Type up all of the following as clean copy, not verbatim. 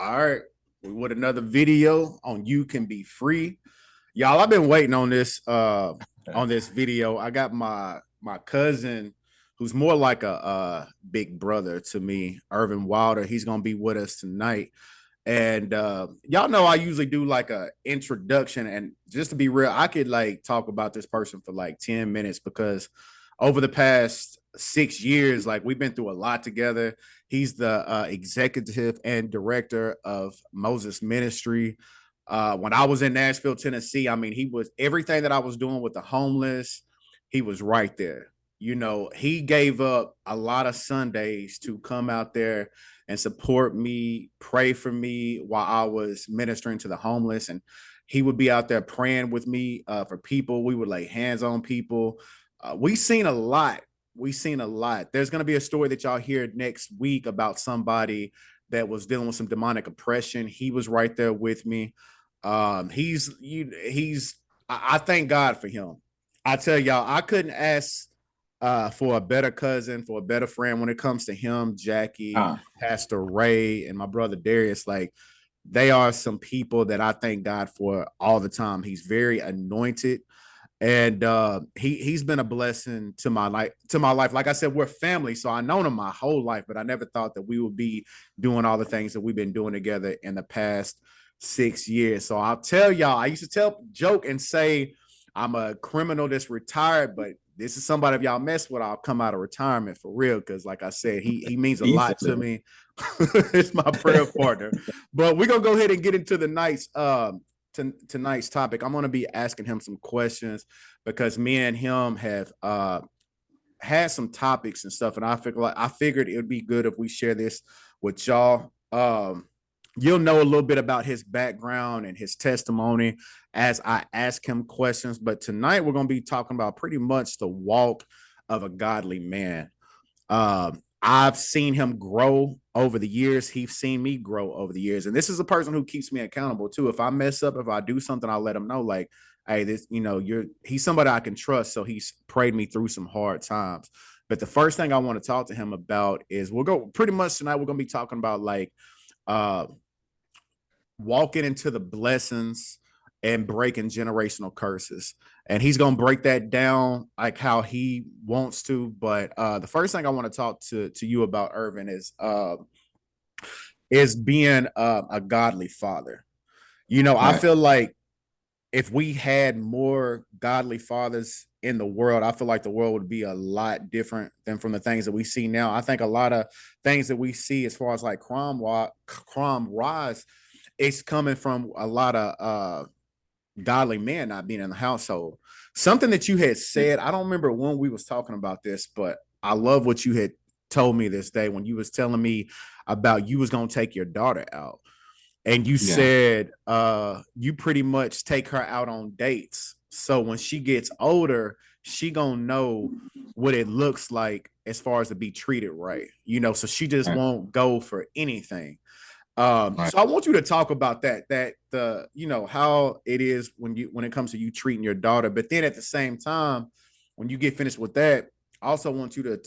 All right, with another video on You Can Be Free. Y'all, I've been waiting on this video. I got my cousin who's more like a big brother to me, Irvin Wilder. He's gonna be with us tonight. And y'all know I usually do like a introduction, and just to be real, I could like talk about this person for like 10 minutes because over the past 6 years, like we've been through a lot together. He's the executive and director of Moses Ministry. When I was in Nashville, Tennessee, I mean, he was everything that I was doing with the homeless. He was right there. You know, he gave up a lot of Sundays to come out there and support me, pray for me while I was ministering to the homeless. And he would be out there praying with me for people. We would lay hands on people. We've seen a lot. We've seen a lot. There's going to be a story that y'all hear next week about somebody that was dealing with some demonic oppression. He was right there with me. I thank God for him. I tell y'all, I couldn't ask for a better cousin, for a better friend when it comes to him, Jackie, Pastor Ray, and my brother Darius. Like, they are some people that I thank God for all the time. He's very anointed, and he's been a blessing to my life. Like I said, we're family, so I known him my whole life, but I never thought that we would be doing all the things that we've been doing together in the past 6 years. So I'll tell y'all, I used to joke and say I'm a criminal that's retired, but this is somebody, if y'all mess with, I'll come out of retirement for real. Because like I said, he means a lot to me. It's my prayer partner. But we're gonna go ahead and get into the tonight's topic. I'm gonna be asking him some questions because me and him have had some topics and stuff, and I figured it would be good if we share this with y'all. You'll know a little bit about his background and his testimony as I ask him questions. But tonight we're going to be talking about pretty much the walk of a godly man. I've seen him grow over the years. He's seen me grow over the years. And this is a person who keeps me accountable too. If I mess up, if I do something, I'll let him know, like, hey, he's somebody I can trust. So he's prayed me through some hard times. But the first thing I want to talk to him about is we're going to be talking about like walking into the blessings and breaking generational curses. And he's going to break that down like how he wants to. But the first thing I want to talk to you about, Irvin, is being a godly father. You know, I feel like if we had more godly fathers in the world, I feel like the world would be a lot different than from the things that we see now. I think a lot of things that we see as far as like crime rise, it's coming from a lot of godly men not being in the household. Something that you had said, I don't remember when we was talking about this, but I love what you had told me this day when you was telling me about you was going to take your daughter out. And you said you pretty much take her out on dates. So when she gets older, she gonna know what it looks like as far as to be treated right. You know, so she just won't go for anything. So I want you to talk about how it is when it comes to you treating your daughter. But then at the same time, when you get finished with that, I also want you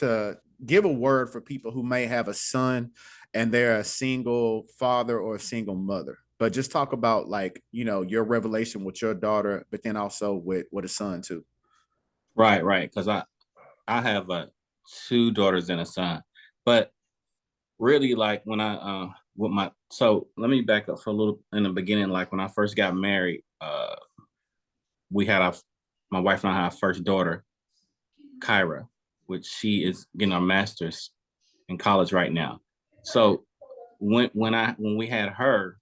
to give a word for people who may have a son and they're a single father or a single mother. But just talk about like, you know, your revelation with your daughter, but then also with a son too. Right. Because I have two daughters and a son. But really, like when I so let me back up for a little in the beginning. Like when I first got married, we had my wife and I had our first daughter, Kyra, which she is getting her master's in college right now. So when we had her,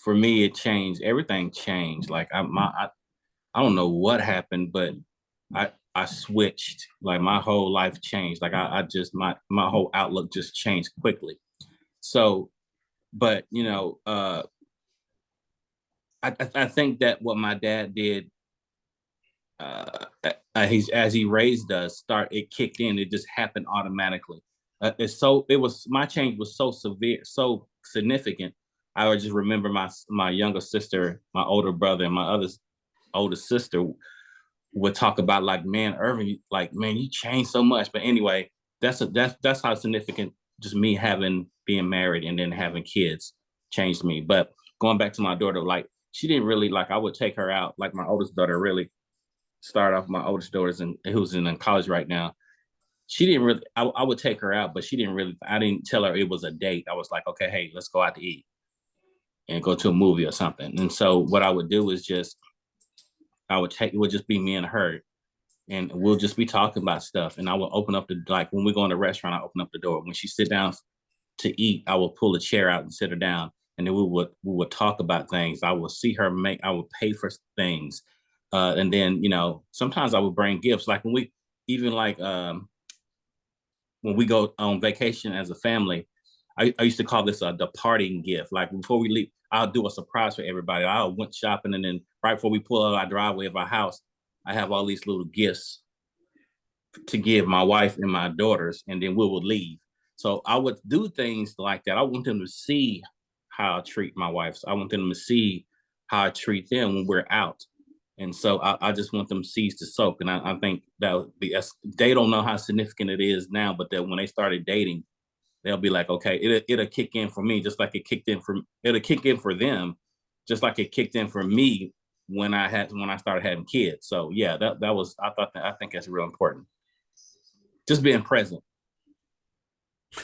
for me it changed. Everything changed. Like I don't know what happened, but I switched. Like my whole life changed. Like I just my whole outlook just changed quickly. So, but I think that what my dad did, as he raised us, it kicked in. It just happened automatically. My change was so severe, so significant. I would just remember my younger sister, my older brother, and my older sister would talk about like, man, Irvin, like, man, you changed so much. But anyway, that's how significant just me having being married and then having kids changed me. But going back to my daughter, like she didn't really like I would take her out. Like my oldest daughter really started off my oldest daughter's and who's in college right now. She didn't really I would take her out, but she didn't really I didn't tell her it was a date. I was like, okay, hey, let's go out to eat and go to a movie or something. And so what I would do is just I would take it would just be me and her and we'll just be talking about stuff. And I will open up the like when we go in the restaurant, I open up the door. When she sit down to eat, I will pull a chair out and sit her down, and then we would talk about things. I will see her make. I would pay for things, and then sometimes I would bring gifts. Like when we even like when we go on vacation as a family, I used to call this a departing gift. Like before we leave, I'll do a surprise for everybody. I went shopping, and then right before we pull out our driveway of our house, I have all these little gifts to give my wife and my daughters, and then we would leave. So I would do things like that. I want them to see how I treat my wife. So I want them to see how I treat them when we're out. And so I just want them seeds to soak. And I think that would be, they don't know how significant it is now, but that when they started dating, they'll be like, okay, it'll kick in for me, just like it'll kick in for them, just like it kicked in for me when I started having kids. So yeah, that was, I think that's real important. Just being present.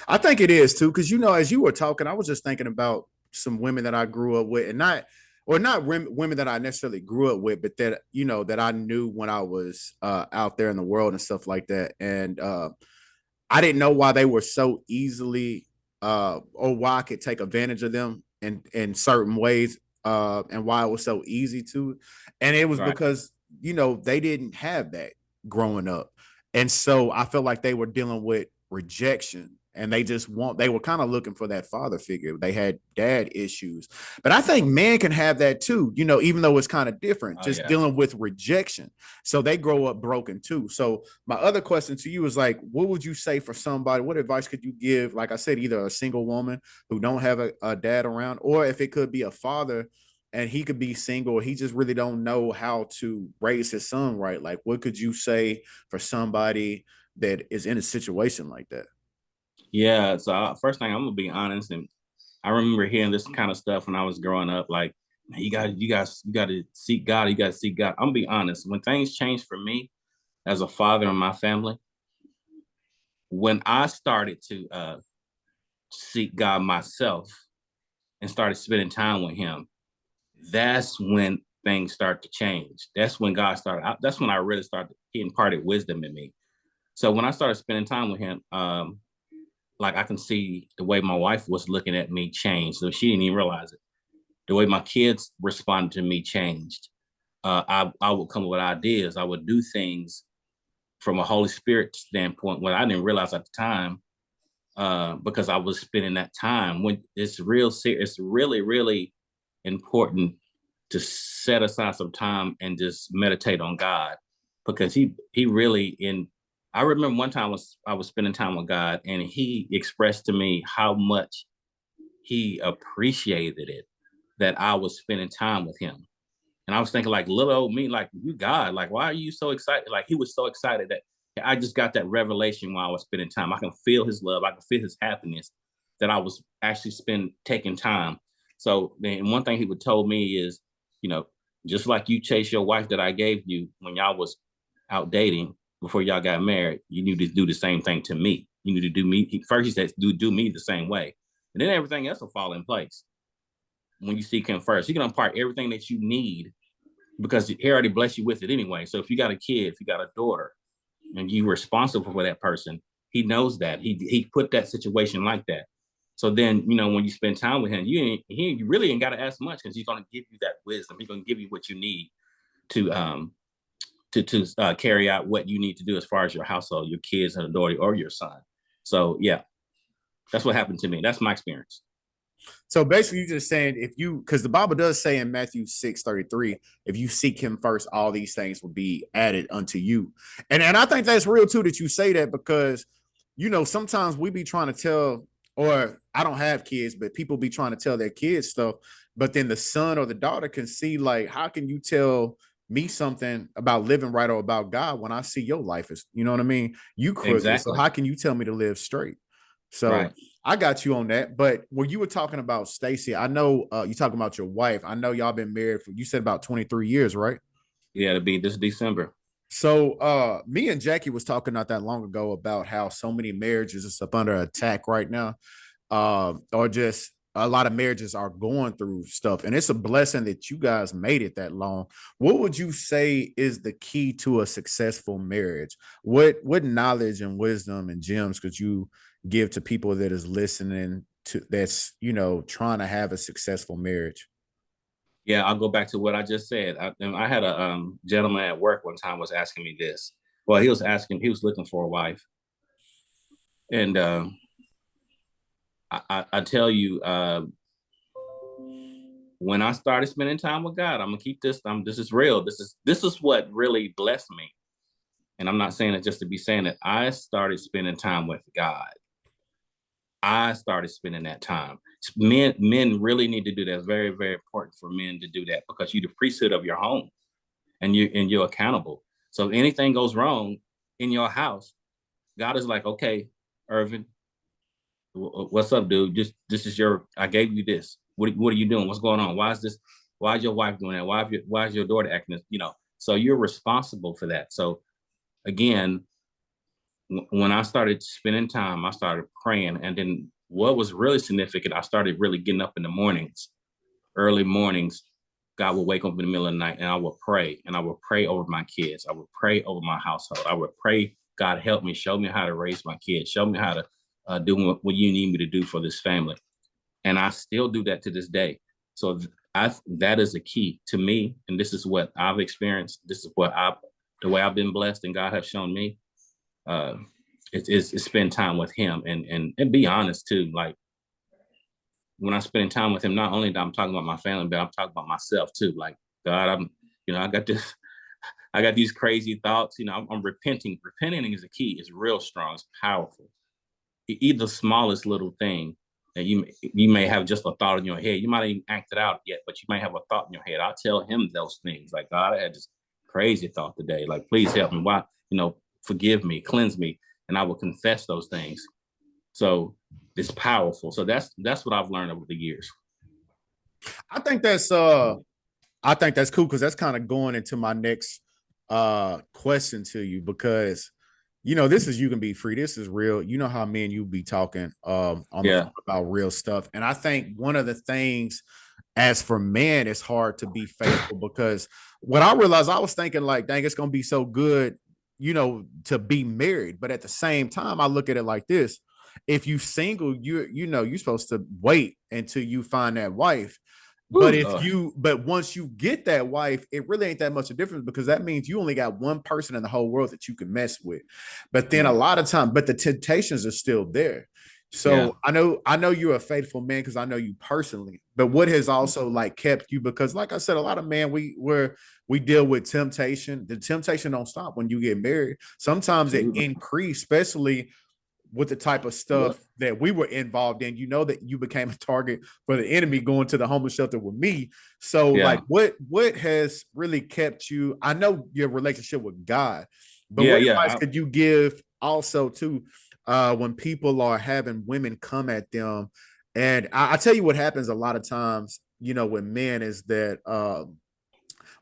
I think it is too, because as you were talking, I was just thinking about some women that I grew up with, and not women that I necessarily grew up with, but that that I knew when I was out there in the world and stuff like that. And I didn't know why they were so easily, or why I could take advantage of them in certain ways, and why it was so easy to. And it was Right. because they didn't have that growing up, and so I felt like they were dealing with rejection, and they were kind of looking for that father figure. They had dad issues, but I think men can have that too, even though it's kind of different, Oh just yeah. dealing with rejection. So they grow up broken too. So my other question to you is like, what would you say for somebody? What advice could you give? Like I said, either a single woman who don't have a dad around, or if it could be a father and he could be single, or he just really don't know how to raise his son right. Like, what could you say for somebody that is in a situation like that? Yeah. So first thing, I'm gonna be honest, and I remember hearing this kind of stuff when I was growing up. Like, man, you got to seek God. You got to seek God. I'm gonna be honest. When things changed for me as a father in my family, when I started to seek God myself and started spending time with Him, that's when things start to change. That's when God started. That's when I really started. He imparted wisdom in me. So when I started spending time with Him, like I can see the way my wife was looking at me change. So she didn't even realize it. The way my kids responded to me changed. I would come up with ideas. I would do things from a Holy Spirit standpoint what I didn't realize at the time, because I was spending that time. When it's real serious, it's really, really important to set aside some time and just meditate on God, because he really in. I remember one time I was spending time with God, and He expressed to me how much He appreciated it that I was spending time with Him. And I was thinking, like, little old me, like, you God, like, why are you so excited? Like, He was so excited that I just got that revelation while I was spending time. I can feel His love, I can feel His happiness that I was actually taking time. So then one thing He would told me is, you know, just like you chase your wife that I gave you when y'all was out dating before y'all got married, you need to do the same thing to me. You need to do me. First, He says, do me the same way. And then everything else will fall in place when you seek Him first. He can impart everything that you need because He already blessed you with it anyway. So if you got a kid, if you got a daughter, and you're responsible for that person, He knows that. He put that situation like that. So then, when you spend time with Him, you really ain't got to ask much, because He's going to give you that wisdom. He's going to give you what you need to carry out what you need to do as far as your household, your kids and a daughter or your son. So yeah, that's what happened to me. That's my experience. So basically, you're just saying, because the Bible does say in Matthew 6:33, if you seek Him first, all these things will be added unto you. And I think that's real too, that you say that, because sometimes we be trying to tell, or I don't have kids, but people be trying to tell their kids stuff, but then the son or the daughter can see, like, how can you tell me something about living right or about God when I see your life is, you know what I mean? You crooked. So Exactly. how can you tell me to live straight? So Right. I got you on that. But when you were talking about Stacy, I know you talking about your wife. I know y'all been married for, you said, about 23 years, right? Yeah, to be this December. So me and Jackie was talking not that long ago about how so many marriages is up under attack right now. Or just a lot of marriages are going through stuff, and it's a blessing that you guys made it that long. What would you say is the key to a successful marriage? What knowledge and wisdom and gems could you give to people that is listening to, that's, you know, trying to have a successful marriage? Yeah, I'll go back to what I just said. I had a gentleman at work one time was asking me this. Well, he was looking for a wife, and I tell you, when I started spending time with God, I'm gonna keep this. This is real. This is what really blessed me. And I'm not saying it just to be saying it. I started spending time with God. I started spending that time. Men really need to do that. It's very, very important for men to do that because you're the priesthood of your home, and you're accountable. So if anything goes wrong in your house, God is like, okay, Irvin, what's up, dude? Just this is your. I gave you this. What are you doing? What's going on? Why is this? Why is your wife doing that? Why is your daughter acting this? So you're responsible for that. So again, when I started spending time, I started praying, and then what was really significant, I started really getting up in the mornings, early mornings. God would wake up in the middle of the night, and I would pray, and I would pray over my kids. I would pray over my household. I would pray, God help me, show me how to raise my kids, show me how to do what you need me to do for this family, and I still do that to this day. So that is a key to me, and this is what I've experienced. This is the way I've been blessed, and God has shown me. Uh, it's spend time with Him, and be honest too. Like when I spend time with Him, not only I'm talking about my family, but I'm talking about myself too. Like God, I got this. I got these crazy thoughts. I'm repenting. Repenting is the key. It's real strong. It's powerful. Either smallest little thing that you may have just a thought in your head. You might not even act it out yet, but you might have a thought in your head. I'll tell Him those things. Like, God, I had this crazy thought today. Like, please help me. Why? Forgive me, cleanse me, and I will confess those things. So it's powerful. So that's what I've learned over the years. I think that's cool, because that's kind of going into my next question to you, because this is You Can Be Free. This is real. You know how me and you be talking on the Yeah. phone about real stuff. And I think one of the things, as for men, it's hard to be faithful, because what I realized, I was thinking like, dang, it's gonna be so good, to be married. But at the same time, I look at it like this: if you single, you're supposed to wait until you find that wife. But Ooh, but once you get that wife, it really ain't that much of a difference, because that means you only got one person in the whole world that you can mess with. But then a yeah, lot of time, but the temptations are still there. yeah, So I know you're a faithful man, because I know you personally. But what has also like kept you? Because like I said, a lot of men, we deal with temptation. The temptation don't stop when you get married. Sometimes it absolutely. increase, especially with the type of Look, stuff that we were involved in. That you became a target for the enemy going to the homeless shelter with me. So like, yeah, what has really kept you? I know your relationship with God, but yeah, what yeah. advice could you give also to when people are having women come at them? And I tell you what happens a lot of times, with men, is that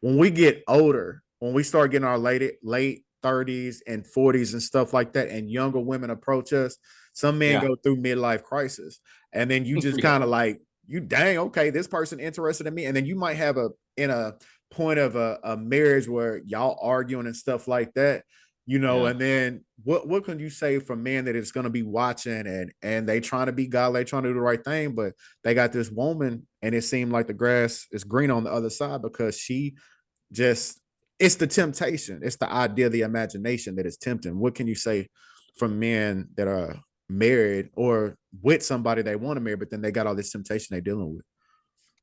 when we get older, when we start getting our late 30s and 40s and stuff like that, and younger women approach us, some men Yeah. go through midlife crisis. And then you just Yeah. kind of like, you dang, okay, this person interested in me. And then you might have in a point of a marriage where y'all arguing and stuff like that, Yeah. and then what can you say for men that is going to be watching, and they trying to be godly, trying to do the right thing, but they got this woman, and it seemed like the grass is green on the other side, because she just, it's the temptation, it's the idea, the imagination that is tempting. What can you say from men that are married or with somebody they want to marry, but then they got all this temptation they're dealing with?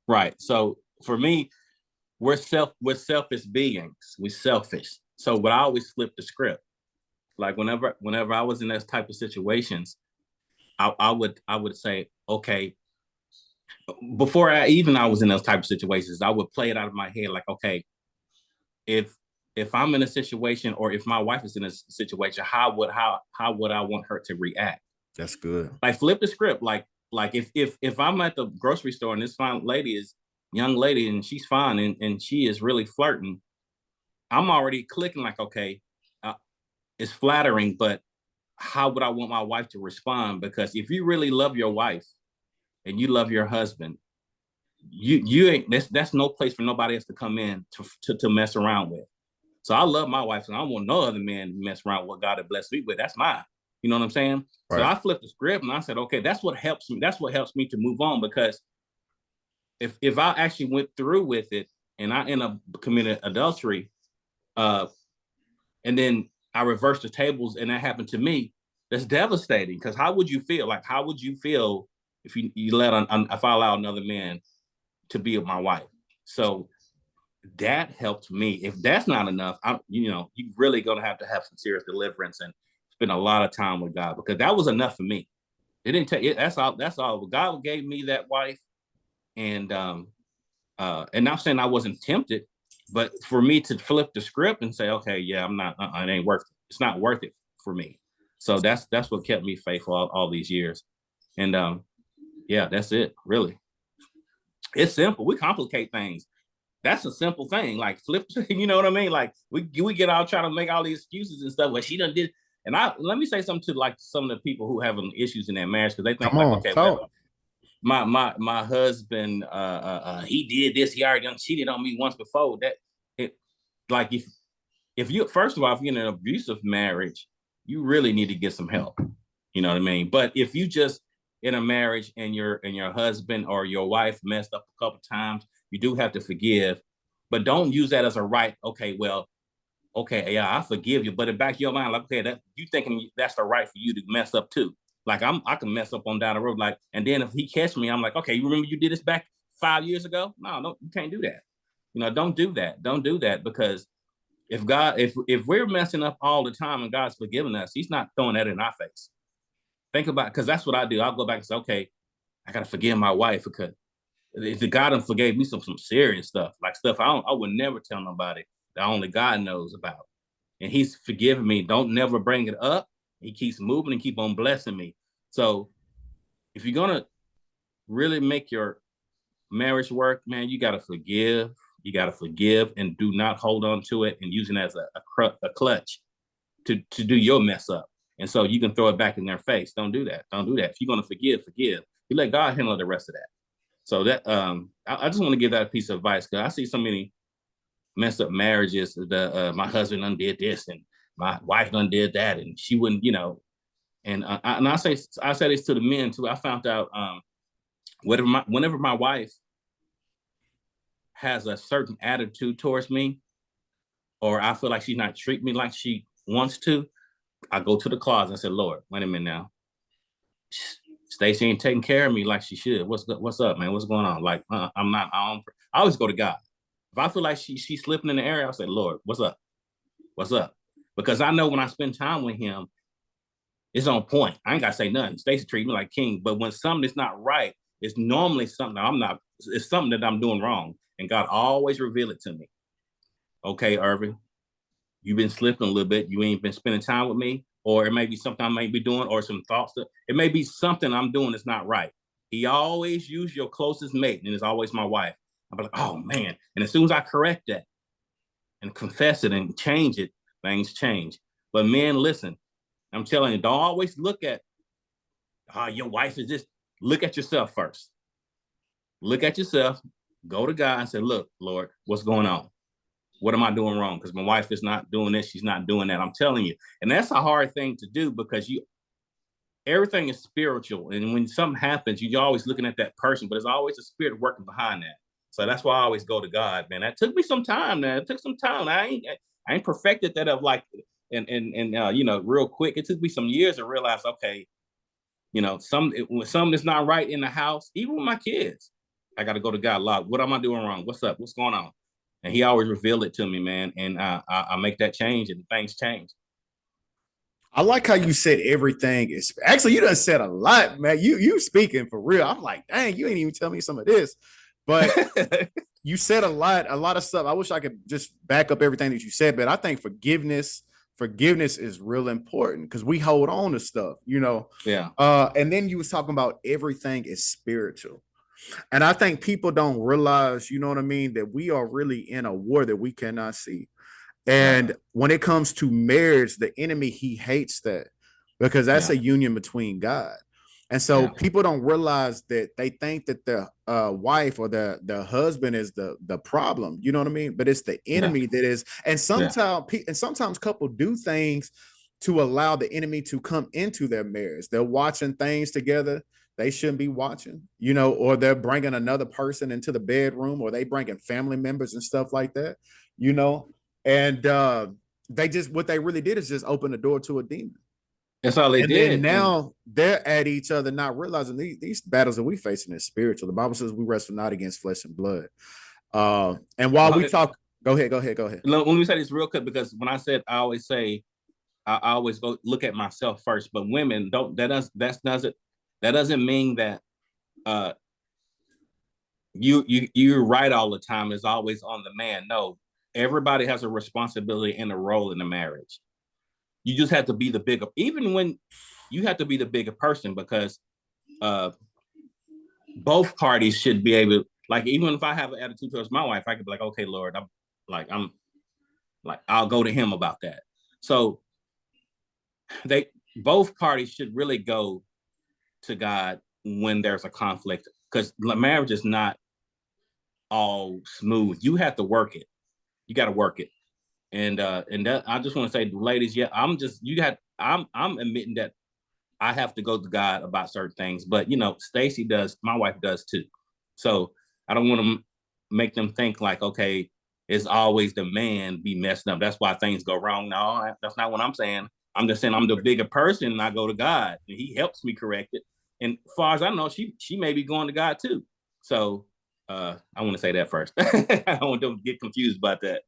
Right. So for me, we're selfish beings. We're selfish. So what I always flip the script. Like whenever I was in those type of situations, I would say, okay, before I was in those type of situations, I would play it out of my head like, okay, if I'm in a situation, or if my wife is in a situation, how would I want her to react? That's good. Like flip the script. Like if I'm at the grocery store and this young lady, and she's fine, and she is really flirting, I'm already clicking like, okay, it's flattering, but how would I want my wife to respond? Because if you really love your wife and you love your husband, you ain't, that's no place for nobody else to come in to mess around with. So I love my wife, and I don't want no other man to mess around with what God had blessed me with. That's mine. You know what I'm saying? Right. So I flipped the script and I said, okay, that's what helps me. That's what helps me to move on, because if I actually went through with it and I end up committing adultery, and then I reversed the tables and that happened to me, that's devastating. Because how would you feel? Like, how would you feel if you if I allow another man to be with my wife? So that helped me. If that's not enough, you really gonna have to have some serious deliverance and spend a lot of time with God, because that was enough for me. It didn't take it. That's all. That's all. God gave me that wife, and not saying I wasn't tempted, but for me to flip the script and say, okay, yeah, I'm not. It ain't worth it. It's not worth it for me. So that's what kept me faithful all these years, and yeah, that's it. Really, it's simple. We complicate things. That's a simple thing. Like flip, you know what I mean? Like we get out trying to make all these excuses and stuff. Well, she done did. And let me say something to like some of the people who having issues in their marriage, because they think like, okay, well, my husband he did this. He already done cheated on me once before. That it like if you, first of all, if you're in an abusive marriage, you really need to get some help. You know what I mean? But if you just in a marriage and your husband or your wife messed up a couple times, you do have to forgive, but don't use that as a right. Okay, well, okay, yeah, I forgive you, but in the back of your mind, like, okay, that you thinking that's the right for you to mess up too. Like I can mess up on down the road, like, and then if he catch me, I'm like, okay, you remember you did this back 5 years ago? No, you can't do that. Don't do that. Don't do that, because if we're messing up all the time and God's forgiving us, He's not throwing that in our face. Think about, because that's what I do. I'll go back and say, okay, I gotta forgive my wife, because the God forgave me some serious stuff, like stuff I would never tell nobody, that only God knows about, and He's forgiven me. Don't never bring it up. He keeps moving and keep on blessing me. So if you're gonna really make your marriage work, man, you gotta forgive. You gotta forgive and do not hold on to it and use it as a clutch to do your mess up. And so you can throw it back in their face. Don't do that. Don't do that. If you're gonna forgive, forgive. You let God handle the rest of that. So that I just want to give that a piece of advice, because I see so many messed up marriages. My husband undid this and my wife undid that, and she wouldn't, And I say this to the men too. I found out whenever my wife has a certain attitude towards me, or I feel like she's not treating me like she wants to, I go to the closet and say, Lord, wait a minute now. Stacey ain't taking care of me like she should. What's up, man? What's going on? Like, I'm not. I always go to God. If I feel like she's slipping in the area, I'll say, Lord, what's up? What's up? Because I know when I spend time with Him, it's on point. I ain't gotta say nothing. Stacey treat me like king. But when something is not right, it's normally something I'm not. It's something that I'm doing wrong, and God always reveal it to me. Okay, Irvin, you've been slipping a little bit. You ain't been spending time with me. Or it may be something I may be doing, or some thoughts. It may be something I'm doing that's not right. He always use your closest mate, and it's always my wife. I'm like, oh man. And as soon as I correct that and confess it and change it, things change. But men, listen, I'm telling you, don't always look at, your wife is this. Look at yourself first. Look at yourself, go to God and say, look, Lord, what's going on? What am I doing wrong? Because my wife is not doing this. She's not doing that. I'm telling you. And that's a hard thing to do, because everything is spiritual. And when something happens, you're always looking at that person, but there's always a spirit working behind that. So that's why I always go to God, man. That took me some time, man. It took some time. I ain't perfected that of like, and real quick. It took me some years to realize, okay, when something is not right in the house, even with my kids, I got to go to God. Lord, what am I doing wrong? What's up? What's going on? And He always revealed it to me, man. And I make that change, and things change. I like how you said everything is actually, you done said a lot, man. You speaking for real. I'm like, dang, you ain't even tell me some of this. But you said a lot of stuff. I wish I could just back up everything that you said, but I think forgiveness is real important because we hold on to stuff, you know. Yeah. And then you was talking about everything is spiritual. And I think people don't realize, you know what I mean, that we are really in a war that we cannot see. Yeah. And when it comes to marriage, the enemy, he hates that because that's Yeah. a union between God. And so Yeah. people don't realize that they think that the wife or the husband is the problem. You know what I mean? But it's the Yeah. enemy that is. Yeah. And sometimes couple do things to allow the enemy to come into their marriage. They're watching things together they shouldn't be watching, you know, or they're bringing another person into the bedroom, or they bringing family members and stuff like that, you know. And they just what they really did is just open the door to a demon. That's all they And then did. And now they're at each other, not realizing these battles that we facing is spiritual. The Bible says we wrestle not against flesh and blood. And while we talk, go ahead. let me say this real quick, because when I said, I always say, I always go look at myself first. But women don't. That doesn't mean that uh, you're right all the time. Is always on the man. No, everybody has a responsibility and a role in the marriage. You just have to be the bigger, even when you have to be the bigger person, because uh, both parties should be able. Like, even if I have an attitude towards my wife, I could be like, okay, Lord, I'm like, I'll go to him about that. So they both parties should really go to God when there's a conflict, because marriage is not all smooth. You have to work it. You got to work it. And that, I just want to say, ladies, yeah, I'm admitting that I have to go to God about certain things, but you know, Stacy does, my wife does too. So I don't want to make them think like, okay, it's always the man be messing up. That's why things go wrong. No, that's not what I'm saying. I'm just saying I'm the bigger person, and I go to God, and He helps me correct it. And as far as I know, she may be going to God too. So I want to say that first. I don't want them to get confused about that.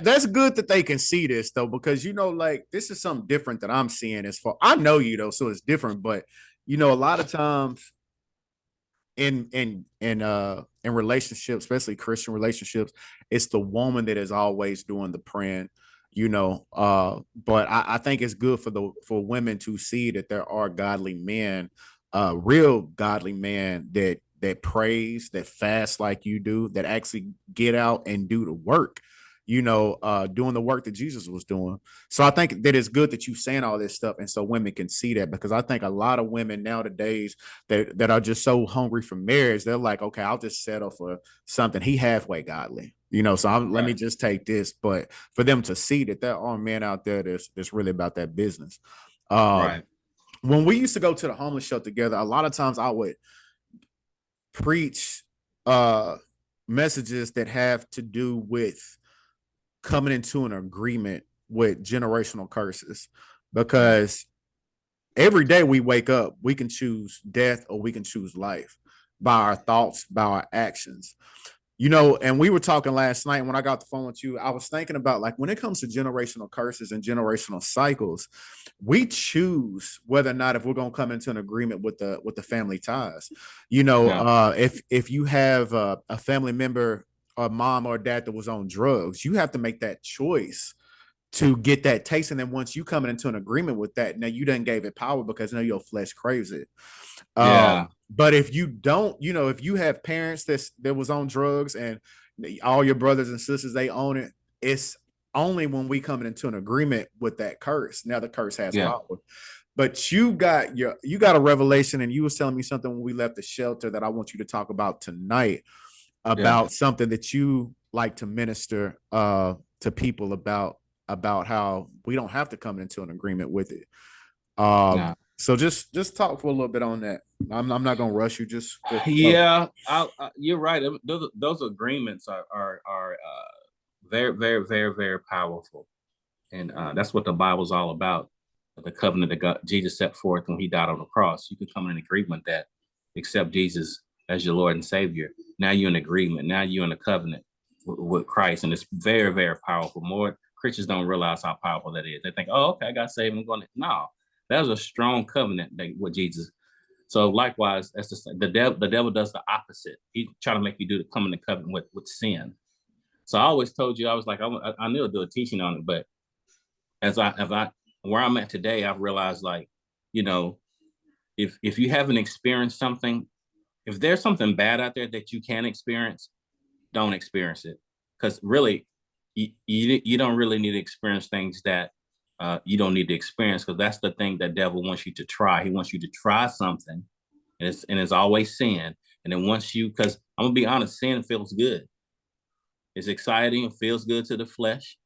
That's good that they can see this though, because you know, like this is something different that I'm seeing. As far I know you though, so it's different. But you know, a lot of times in relationships, especially Christian relationships, it's the woman that is always doing the praying, you know. But I think it's good for women to see that there are godly men, real godly men that praise, that fast like you do, that actually get out and do the work, you know, doing the work that Jesus was doing. So I think that it's good that you saying all this stuff, and so women can see that, because I think a lot of women nowadays that are just so hungry for marriage, they're like, okay, I'll just settle for something. He halfway godly, you know. So let me just take this. But for them to see that there are men out there that's really about that business. Right. When we used to go to the homeless shelter together, a lot of times I would preach messages that have to do with coming into an agreement with generational curses, because every day we wake up, we can choose death or we can choose life by our thoughts, by our actions. You know, and we were talking last night when I got the phone with you, I was thinking about, like, when it comes to generational curses and generational cycles, we choose whether or not if we're going to come into an agreement with the family ties. You know, if you have a family member, a mom or dad that was on drugs, you have to make that choice to get that taste. And then once you come into an agreement with that, now you done gave it power because now your flesh craves it. Yeah. But if you don't, you know, if you have parents that was on drugs and all your brothers and sisters, they own it, it's only when we coming into an agreement with that curse. Now the curse has power. But you got a revelation, and you was telling me something when we left the shelter that I want you to talk about tonight, about something that you like to minister to people about how we don't have to come into an agreement with it. So just talk for a little bit on that. I'm not gonna rush you. Just yeah, you're right. Those agreements are very, very, very, very powerful, and that's what the Bible's all about. The covenant that Jesus set forth when He died on the cross. You could come in agreement that accept Jesus as your Lord and Savior. Now you're in agreement. Now you're in a covenant with Christ, and it's very, very powerful. More Christians don't realize how powerful that is. They think, "Oh, okay, I got saved. I'm going to." No, that was a strong covenant that what Jesus So likewise, that's the devil. The devil does the opposite. He try to make you do the come in the covenant with sin. So I always told you, I was like, I knew I'd do a teaching on it, but as I where I'm at today, I've realized, like, you know, if you haven't experienced something, if there's something bad out there that you can experience, don't experience it, because really, you don't really need to experience things that you don't need to experience, because that's the thing that devil wants you to try. He wants you to try something, and it's always sin. And then once you, because I'm gonna be honest, sin feels good. It's exciting. It feels good to the flesh,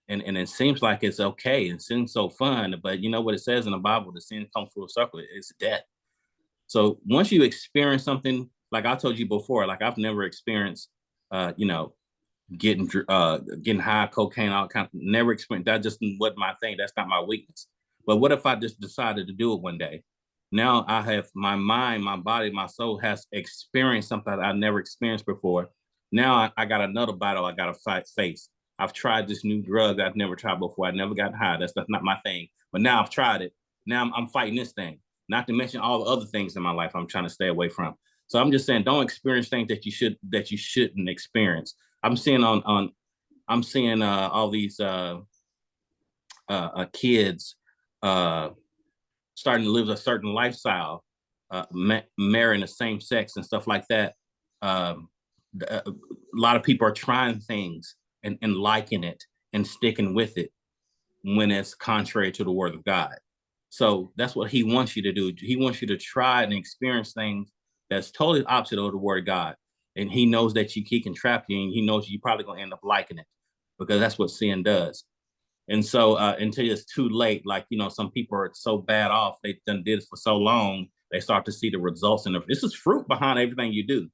and it seems like it's okay. And sin's so fun, but you know what it says in the Bible: the sin comes full circle. It's death. So once you experience something, like I told you before, like I've never experienced, you know, getting high, cocaine, all kind of, never experienced that. Just wasn't my thing. That's not my weakness. But what if I just decided to do it one day? Now I have my mind, my body, my soul has experienced something that I've never experienced before. Now I got another battle I got to face. I've tried this new drug I've never tried before. I never got high. That's not my thing. But now I've tried it. Now I'm fighting this thing. Not to mention all the other things in my life I'm trying to stay away from. So I'm just saying, don't experience things that you shouldn't experience. I'm seeing I'm seeing all these kids uh, starting to live a certain lifestyle, marrying the same sex and stuff like that. Um, a lot of people are trying things and liking it and sticking with it when it's contrary to the word of God. So that's what he wants you to do. He wants you to try and experience things that's totally opposite of the word of God. And he knows that he can trap you, and he knows you're probably going to end up liking it, because that's what sin does. And so until it's too late, like, you know, some people are so bad off, they done did it for so long, they start to see the results. And this is fruit behind everything you do.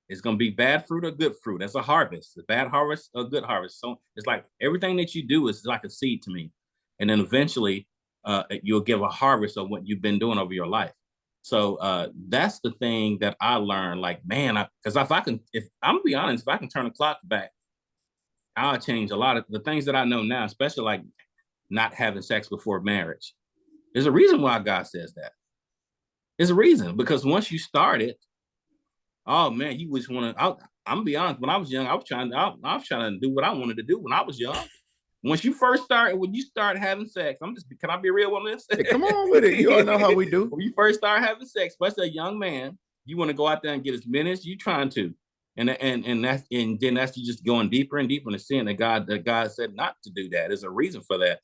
It's going to be bad fruit or good fruit. That's a harvest, a bad harvest or good harvest. So it's like everything that you do is like a seed to me. And then eventually you'll give a harvest of what you've been doing over your life. So that's the thing that I learned. Like, man, because if I'm gonna be honest, if I can turn the clock back, I'll change a lot of the things that I know now, especially like not having sex before marriage. There's a reason why God says that. There's a reason, because once you start it, oh man, you just want to. I'm gonna be honest. When I was young, I was trying to do what I wanted to do when I was young. When you start having sex, can I be real on this? Hey, come on with it. You all know how we do. When you first start having sex, especially a young man, you want to go out there and get as many as you trying to, and then that's you just going deeper and deeper into sin. That God said not to do that. There's a reason for that,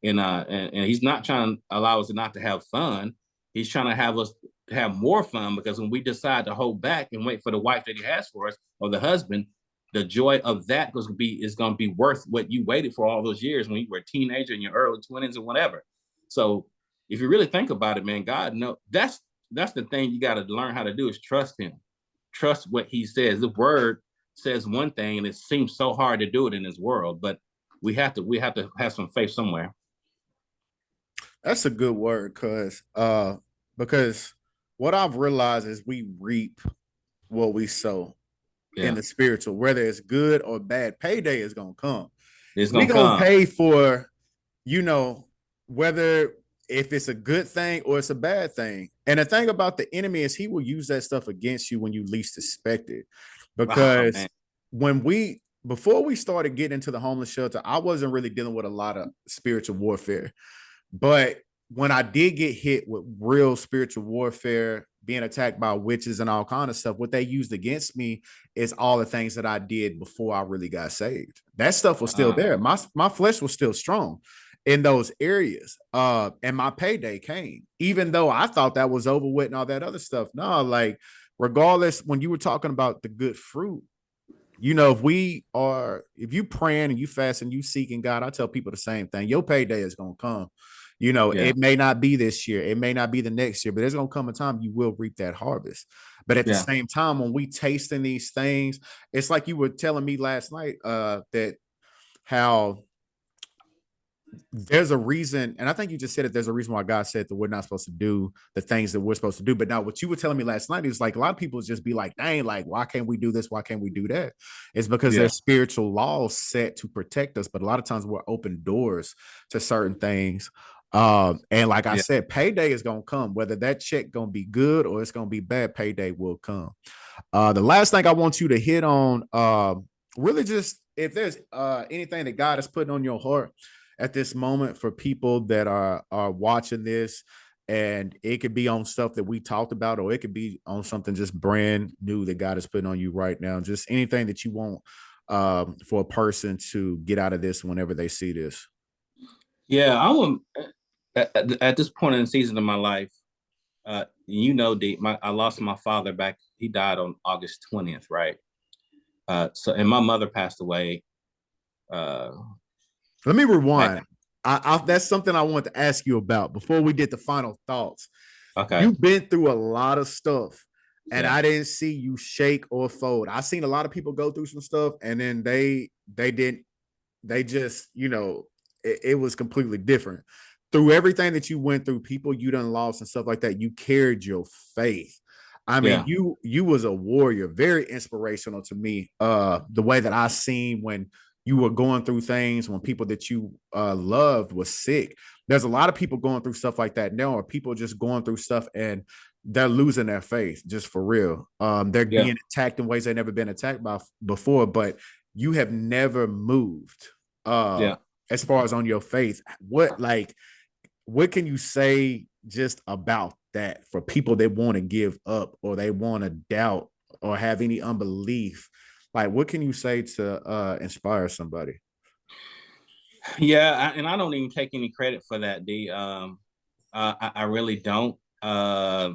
and He's not trying to allow us not to have fun. He's trying to have us have more fun, because when we decide to hold back and wait for the wife that He has for us, or the husband, the joy of that is going to be worth what you waited for all those years when you were a teenager in your early 20s or whatever. So if you really think about it, man, God knows that's the thing you got to learn how to do, is trust Him. Trust what He says. The word says one thing, and it seems so hard to do it in this world, but we have to have some faith somewhere. That's a good word, because what I've realized is we reap what we sow in the spiritual, whether it's good or bad. Payday is gonna come. We're gonna pay for, you know, whether if it's a good thing or it's a bad thing. And the thing about the enemy is he will use that stuff against you when you least expect it. Because before we started getting into the homeless shelter, I wasn't really dealing with a lot of spiritual warfare. But when I did get hit with real spiritual warfare, being attacked by witches and all kind of stuff, what they used against me is all the things that I did before I really got saved. That stuff was still there. My flesh was still strong in those areas. And my payday came, even though I thought that was over with and all that other stuff. No, like, regardless, when you were talking about the good fruit, you know, if you praying and you fast and you seeking God, I tell people the same thing. Your payday is going to come. You know, It may not be this year, it may not be the next year, but there's going to come a time you will reap that harvest. But at the same time, when we tasting these things, it's like you were telling me last night that how there's a reason, and I think you just said it, there's a reason why God said that we're not supposed to do the things that we're supposed to do. But now what you were telling me last night is like a lot of people just be like, dang, like, why can't we do this? Why can't we do that? It's because there's spiritual laws set to protect us. But a lot of times we're open doors to certain things. And like I Yeah. said, payday is gonna come. Whether that check gonna be good or it's gonna be bad, payday will come. The last thing I want you to hit on, really just if there's anything that God is putting on your heart at this moment for people that are watching this, and it could be on stuff that we talked about, or it could be on something just brand new that God is putting on you right now. Just anything that you want for a person to get out of this whenever they see this. Yeah, at this point in the season of my life, I lost my father back. He died on August 20th, right? And my mother passed away. Uh, Let me back. rewind. That's something I want to ask you about before we get the final thoughts. Okay. You've been through a lot of stuff, and Yeah. I didn't see you shake or fold. I seen a lot of people go through some stuff, and then they didn't. They just, it was completely different. Through everything that you went through, people you done lost and stuff like that, you carried your faith. I mean, Yeah. you was a warrior, very inspirational to me. The way that I seen when you were going through things, when people that you loved was sick. There's a lot of people going through stuff like that now, or people just going through stuff and they're losing their faith, just for real. They're Yeah. being attacked in ways they've never been attacked by before, but you have never moved Yeah. as far as on your faith. What can you say just about that for people that want to give up or they want to doubt or have any unbelief? Like, what can you say to inspire somebody? Yeah, and I don't even take any credit for that, D. I really don't. I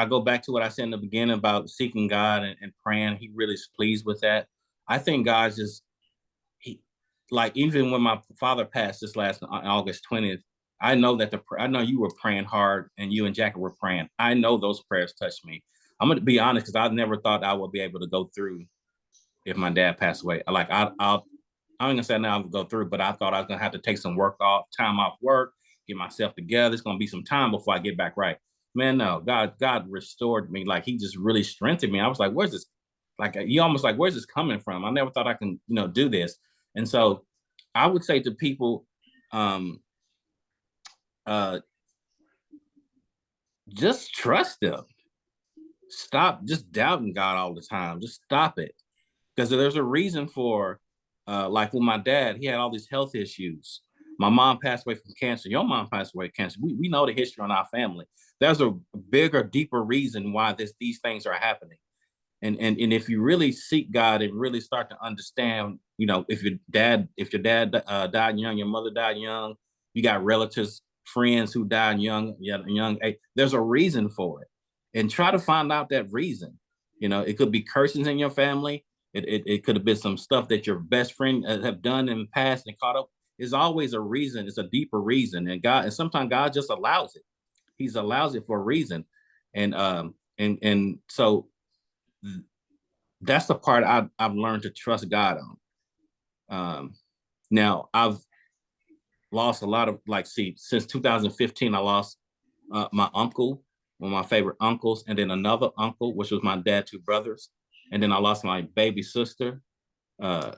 go back to what I said in the beginning about seeking God and praying. He really is pleased with that. I think God's just he like even when my father passed this last August 20th, I know you were praying hard and you and Jackie were praying. I know those prayers touched me. I'm gonna be honest because I never thought I would be able to go through if my dad passed away. I'm gonna say now I'll go through, but I thought I was gonna have to take some time off work, get myself together. It's gonna be some time before I get back right. Man, no, God restored me. Like he just really strengthened me. I was like, where's this? Like you almost like, where's this coming from? I never thought I can, do this. And so I would say to people, um, uh, just trust them. Stop just doubting God all the time. Just stop it. Because there's a reason for like with my dad, he had all these health issues. My mom passed away from cancer. Your mom passed away from cancer. We know the history on our family. There's a bigger, deeper reason why these things are happening. And if you really seek God and really start to understand, if your dad died young, your mother died young, you got relatives, friends who died young, young age, there's a reason for it. And try to find out that reason. It could be curses in your family. It could have been some stuff that your best friend have done in the past and caught up. There's always a reason. It's a deeper reason, and sometimes God just allows it. He's allows it for a reason, and so that's the part I've learned to trust God on. Now I've lost a lot of since 2015 I lost my uncle, one of my favorite uncles, and then another uncle, which was my dad, two brothers, and then I lost my baby sister. Uh,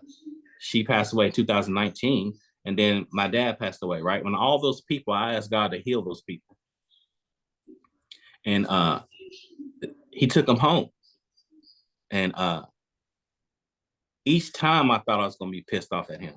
she passed away in 2019, and then my dad passed away. Right when all those people, I asked God to heal those people, and He took them home. And each time I thought I was going to be pissed off at him,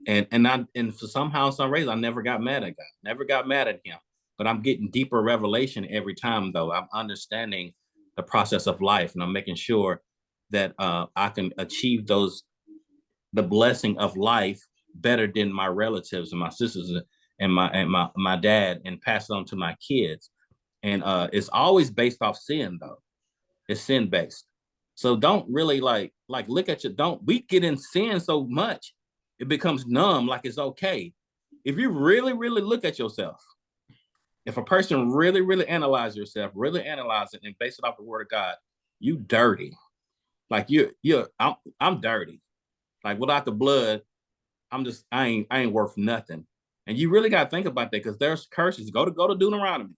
and for somehow, some reason, I never got mad at God, never got mad at him. But I'm getting deeper revelation every time, though. I'm understanding the process of life, and I'm making sure that I can achieve the blessing of life better than my relatives and my sisters and my dad, and pass it on to my kids. And it's always based off sin, though. It's sin based. So don't really look at we get in sin so much it becomes numb, like it's okay. If you really, really look at yourself, if a person really, really analyze yourself, really analyze it and base it off the word of God, you dirty. Like I'm dirty. Like without the blood, I ain't worth nothing. And you really got to think about that because there's curses. Go to Deuteronomy.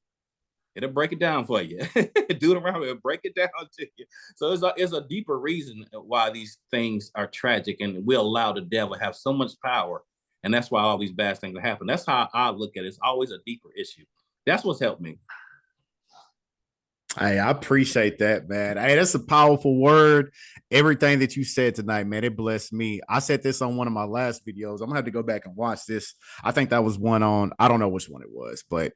It'll break it down for you. Deuteronomy will break it down to you. So it's a deeper reason why these things are tragic, and we allow the devil have so much power And that's why all these bad things happen. That's how I look at it. It's always a deeper issue. That's what's helped me. Hey, I appreciate that, man. Hey, that's a powerful word. Everything that you said tonight, man, it blessed me. I said this on one of my last videos. I'm gonna have to go back and watch this. I think that was one on, I don't know which one it was, but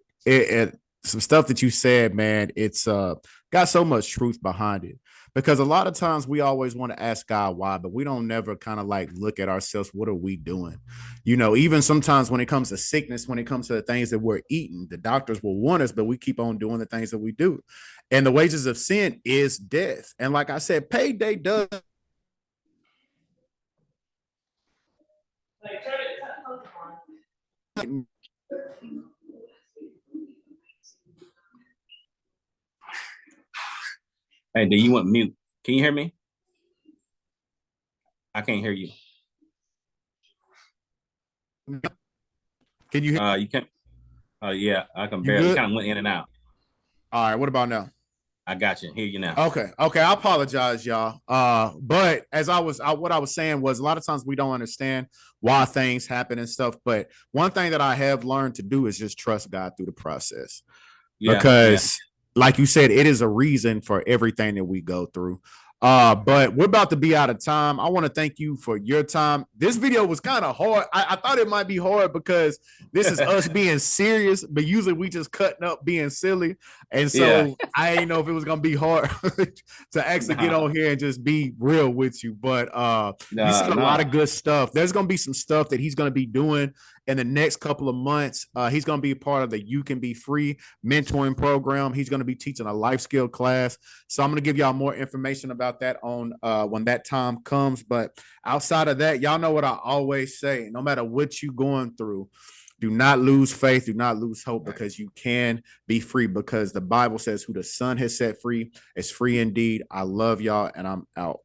some stuff that you said, man, it's got so much truth behind it. Because a lot of times we always want to ask God why, but we don't never kind of like look at ourselves. What are we doing? You know, even sometimes when it comes to sickness, when it comes to the things that we're eating, the doctors will warn us, but we keep on doing the things that we do. And the wages of sin is death. And like I said, payday does. Hey, do you want mute? Can you hear me? I can't hear you. Can you hear? You can. Yeah, I can barely. Kind of went in and out. All right. What about now? I got you. Hear you now. Okay. I apologize, y'all. But as what I was saying was a lot of times we don't understand why things happen and stuff. But one thing that I have learned to do is just trust God through the process. Yeah, because like you said, it is a reason for everything that we go through. But we're about to be out of time. I want to thank you for your time. This video was kind of hard. I thought it might be hard because this is us being serious, but usually we just cutting up being silly. And so I didn't know if it was gonna be hard to actually get on here and just be real with you. But you said a lot of good stuff. There's gonna be some stuff that he's gonna be doing in the next couple of months. He's going to be a part of the You Can Be Free mentoring program. He's going to be teaching a life skill class. So I'm going to give y'all more information about that on when that time comes. But outside of that, y'all know what I always say. No matter what you're going through, do not lose faith. Do not lose hope, because you can be free, because the Bible says who the Son has set free is free indeed. I love y'all, and I'm out.